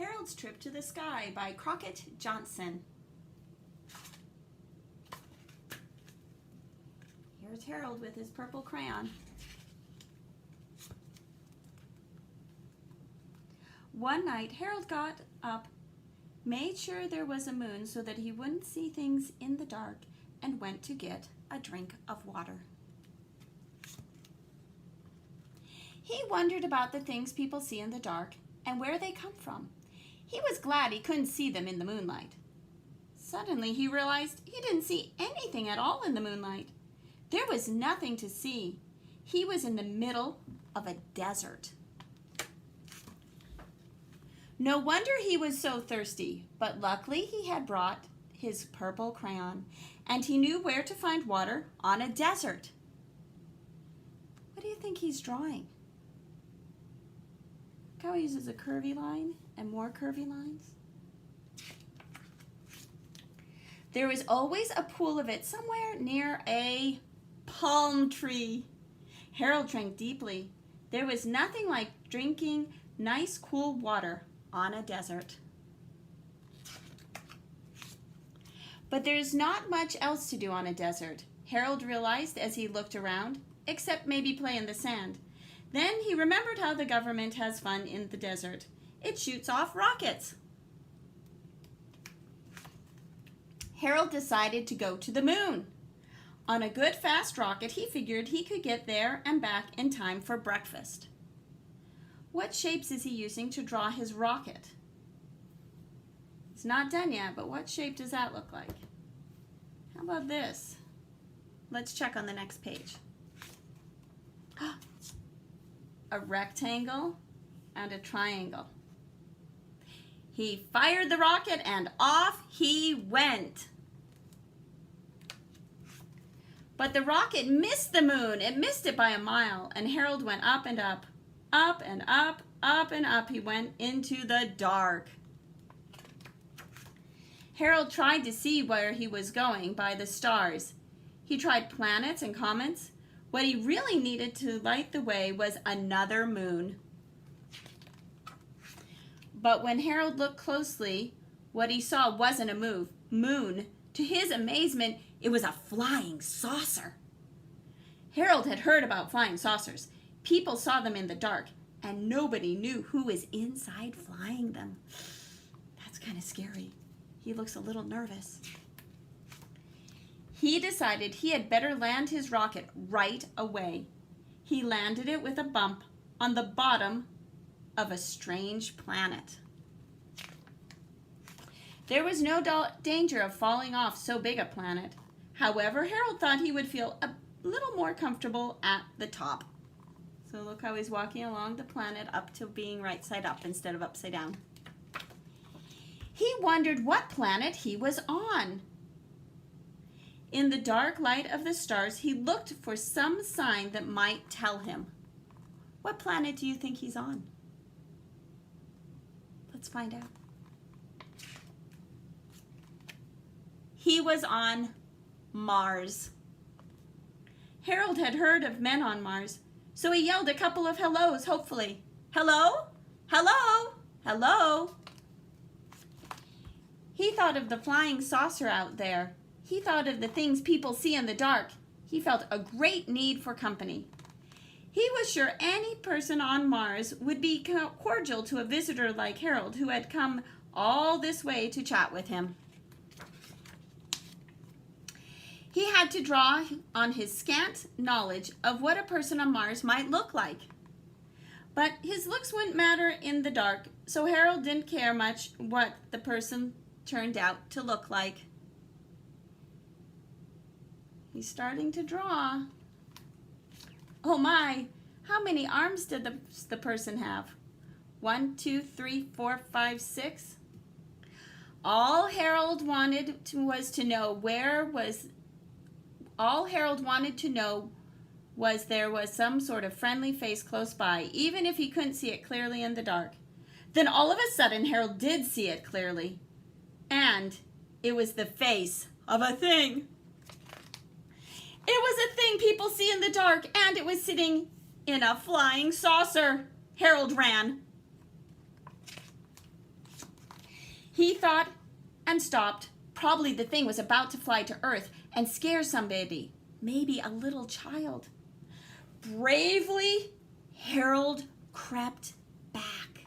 Harold's Trip to the Sky by Crockett Johnson. Here's Harold with his purple crayon. One night, Harold got up, made sure there was a moon so that he wouldn't see things in the dark, and went to get a drink of water. He wondered about the things people see in the dark and where they come from. He was glad he couldn't see them in the moonlight. Suddenly he realized he didn't see anything at all in the moonlight. There was nothing to see. He was in the middle of a desert. No wonder he was so thirsty, but luckily he had brought his purple crayon, and he knew where to find water on a desert. What do you think he's drawing? Look how he uses a curvy line and more curvy lines. There was always a pool of it somewhere near a palm tree. Harold drank deeply. There was nothing like drinking nice cool water on a desert. But there's not much else to do on a desert, Harold realized as he looked around, except maybe play in the sand. Then he remembered how the government has fun in the desert. It shoots off rockets. Harold decided to go to the moon. On a good fast rocket, he figured he could get there and back in time for breakfast. What shapes is he using to draw his rocket? It's not done yet, but what shape does that look like? How about this? Let's check on the next page. A rectangle and a triangle. He fired the rocket and off he went. But the rocket missed the moon. It missed it by a mile, and Harold went up and up, up and up, up and up. He went into the dark. Harold tried to see where he was going by the stars. He tried planets and comets. What he really needed to light the way was another moon. But when Harold looked closely, what he saw wasn't a moon. To his amazement, it was a flying saucer. Harold had heard about flying saucers. People saw them in the dark, and nobody knew who was inside flying them. That's kind of scary. He looks a little nervous. He decided he had better land his rocket right away. He landed it with a bump on the bottom of a strange planet. There was no danger of falling off so big a planet. However, Harold thought he would feel a little more comfortable at the top. So look how he's walking along the planet up to being right side up instead of upside down. He wondered what planet he was on. In the dark light of the stars, he looked for some sign that might tell him. What planet do you think he's on? Let's find out. He was on Mars. Harold had heard of men on Mars, so he yelled a couple of hellos, hopefully. Hello? Hello? Hello? He thought of the flying saucer out there. He thought of the things people see in the dark. He felt a great need for company. He was sure any person on Mars would be cordial to a visitor like Harold, who had come all this way to chat with him. He had to draw on his scant knowledge of what a person on Mars might look like. But his looks wouldn't matter in the dark, so Harold didn't care much what the person turned out to look like. He's starting to draw. Oh my, how many arms did the person have? 1, 2, 3, 4, 5, 6. All Harold wanted to know was there was some sort of friendly face close by, even if he couldn't see it clearly in the dark. Then all of a sudden, Harold did see it clearly. And it was the face of a thing. It was a thing people see in the dark, and it was sitting in a flying saucer. Harold ran. He thought and stopped. Probably the thing was about to fly to Earth and scare somebody, maybe a little child. Bravely, Harold crept back.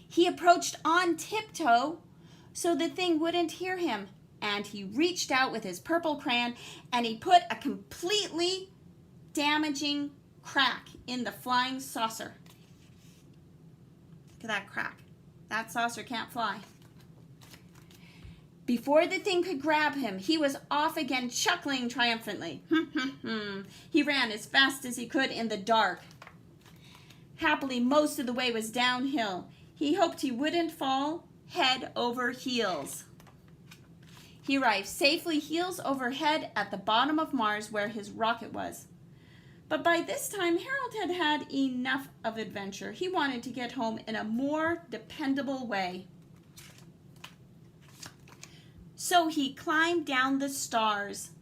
He approached on tiptoe so the thing wouldn't hear him, and he reached out with his purple crayon and he put a completely damaging crack in the flying saucer. Look at that crack. That saucer can't fly. Before the thing could grab him, he was off again, chuckling triumphantly. He ran as fast as he could in the dark. Happily, most of the way was downhill. He hoped he wouldn't fall head over heels. He arrived safely heels over head at the bottom of Mars where his rocket was. But by this time, Harold had had enough of adventure. He wanted to get home in a more dependable way. So he climbed down the stars.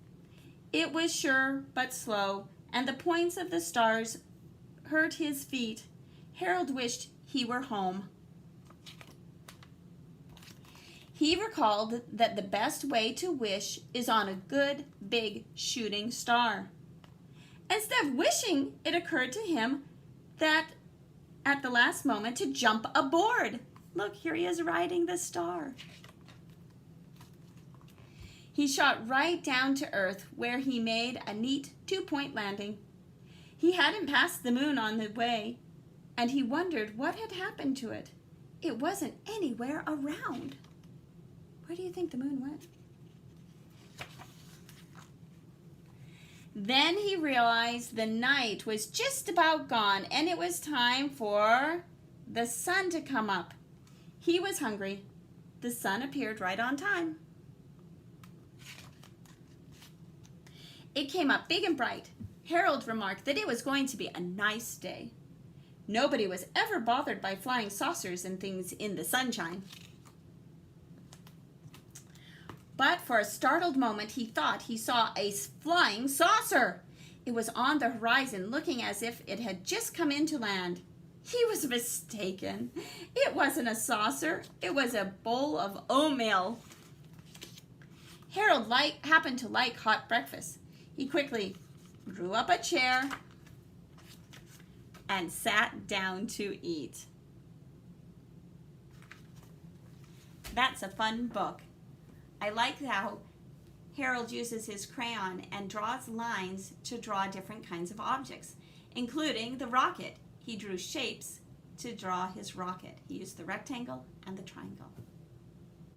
It was sure but slow, and the points of the stars hurt his feet. Harold wished he were home. He recalled that the best way to wish is on a good, big shooting star. Instead of wishing, it occurred to him that at the last moment to jump aboard. Look, here he is riding the star. He shot right down to Earth, where he made a neat 2-point landing. He hadn't passed the moon on the way, and he wondered what had happened to it. It wasn't anywhere around. Where do you think the moon went? Then he realized the night was just about gone, and it was time for the sun to come up. He was hungry. The sun appeared right on time. It came up big and bright. Harold remarked that it was going to be a nice day. Nobody was ever bothered by flying saucers and things in the sunshine. But for a startled moment, he thought he saw a flying saucer. It was on the horizon, looking as if it had just come in to land. He was mistaken. It wasn't a saucer. It was a bowl of oatmeal. Harold happened to like hot breakfast. He quickly drew up a chair and sat down to eat. That's a fun book. I like how Harold uses his crayon and draws lines to draw different kinds of objects, including the rocket. He drew shapes to draw his rocket. He used the rectangle and the triangle.